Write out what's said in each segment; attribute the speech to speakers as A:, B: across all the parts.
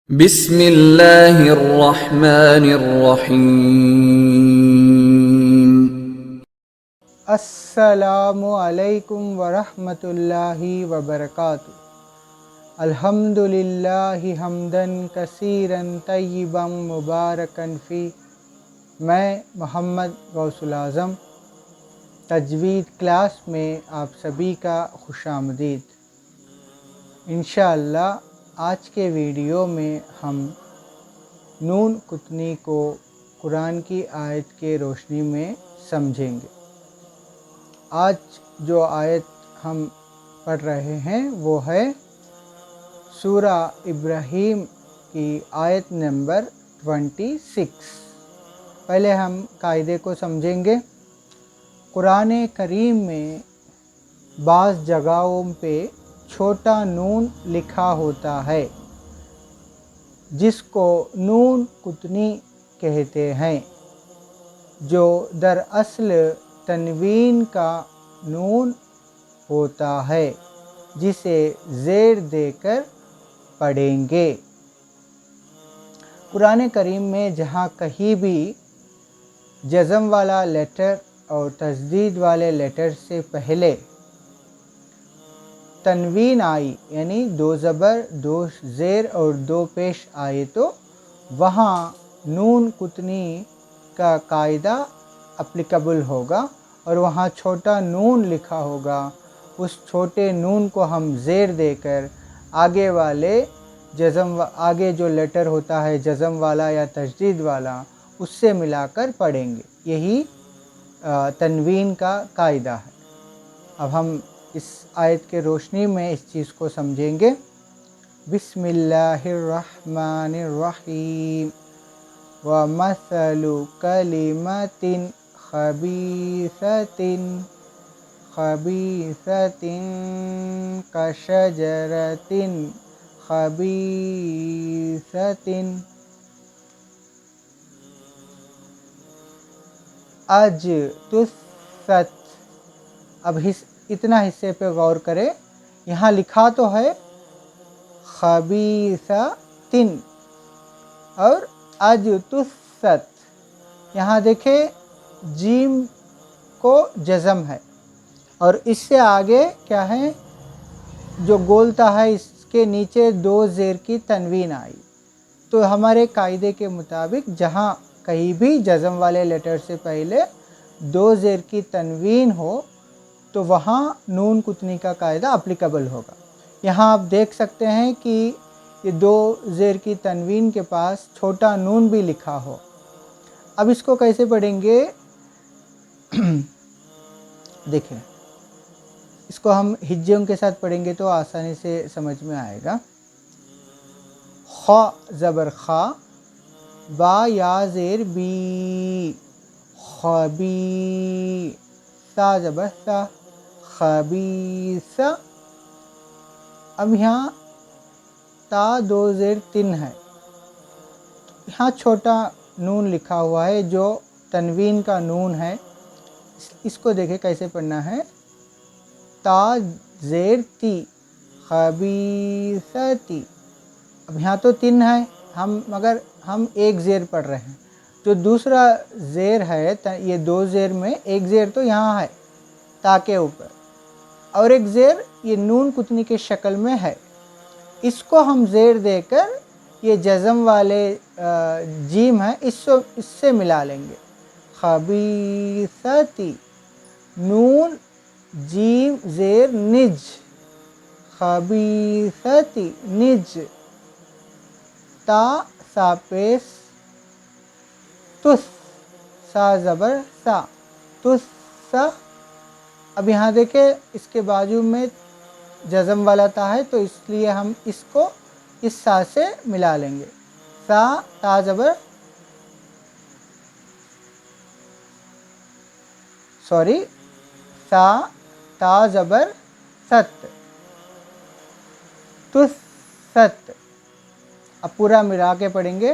A: بسم اللہ الرحمن الرحیم۔
B: السلام علیکم ورحمۃ اللہ وبرکاتہ۔ الحمدللہ حمدن کثیرا طیبا مبارکا فی۔ میں محمد غوث الاعظم تجوید کلاس میں آپ سبھی کا خوش آمدید۔ انشاءاللہ آج کے ویڈیو میں ہم نون قطنی کو قرآن کی آیت کے روشنی میں سمجھیں گے۔ آج جو آیت ہم پڑھ رہے ہیں وہ ہے سورہ ابراہیم کی آیت نمبر 26۔ پہلے ہم قاعدے کو سمجھیں گے۔ قرآن کریم میں بعض جگہوں پہ چھوٹا نون لکھا ہوتا ہے جس کو نون قطنی کہتے ہیں، جو دراصل تنوین کا نون ہوتا ہے، جسے زیر دے کر پڑھیں گے۔ قرآن کریم میں جہاں کہیں بھی جزم والا لیٹر اور تشدید والے لیٹر سے پہلے تنوین آئی، یعنی دو زبر، دو زیر اور دو پیش آئے، تو وہاں نون قطنی کا قاعدہ اپلیکیبل ہوگا، اور وہاں چھوٹا نون لکھا ہوگا۔ اس چھوٹے نون کو ہم زیر دے کر آگے والے آگے جو لیٹر ہوتا ہے جزم والا یا تشدید والا، اس سے ملا کر پڑھیں گے۔ یہی تنوین کا قاعدہ ہے۔ اب ہم اس آیت کے روشنی میں اس چیز کو سمجھیں گے۔ بسم اللہ الرحمن الرحیم۔ وَمَثَلُ كَلِمَةٍ خَبِيثَةٍ كَشَجَرَةٍ خَبِيثَةٍ اجْتُثَّتْ۔ اب اتنا حصے پہ غور کرے، یہاں لکھا تو ہے خبیثۃ اور اجتثت، یہاں دیکھیں جیم کو جزم ہے، اور اس سے آگے کیا ہے جو گولتا ہے، اس کے نیچے دو زیر کی تنوین آئی۔ تو ہمارے قاعدے کے مطابق جہاں کہیں بھی جزم والے لیٹر سے پہلے دو زیر کی تنوین ہو تو وہاں نون قطنی کا قاعدہ اپلیکیبل ہوگا۔ یہاں آپ دیکھ سکتے ہیں کہ یہ دو زیر کی تنوین کے پاس چھوٹا نون بھی لکھا ہو۔ اب اس کو کیسے پڑھیں گے؟ دیکھیں، اس کو ہم ہجوں کے ساتھ پڑھیں گے تو آسانی سے سمجھ میں آئے گا۔ خا زبر خا، با یا زیر بی، خبی، سا زبر سا، خبیث۔ اب یہاں تا دو زیر تین ہے، یہاں چھوٹا نون لکھا ہوا ہے جو تنوین کا نون ہے۔ اس کو دیکھیں کیسے پڑھنا ہے۔ تا زیر تی، خبیثتی۔ اب یہاں تو تین ہے، مگر ہم ایک زیر پڑھ رہے ہیں۔ جو دوسرا زیر ہے، یہ دو زیر میں ایک زیر تو یہاں ہے تا کے اوپر، اور ایک زیر یہ نون قطنی کے شکل میں ہے۔ اس کو ہم زیر دے کر یہ جزم والے جیم ہے، اس سے ملا لیں گے۔ خبیثتی، نون جیم زیر نج، خبیثتی نج، تا سا پیش تس، سا زبر سا، تس سا۔ اب یہاں دیکھیں اس کے بازو میں جزم والا تا ہے، تو اس لیے ہم اس کو اس سا سے ملا لیں گے۔ سا تا زبر سا تا زبر ست، تس ست۔ اب پورا ملا کے پڑھیں گے۔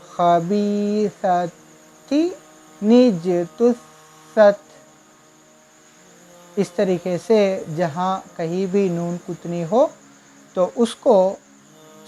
B: خبیثتی نج تست۔ اس طریقے سے جہاں کہیں بھی نون قطنی ہو تو اس کو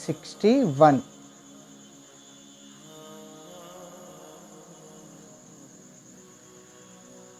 B: 61।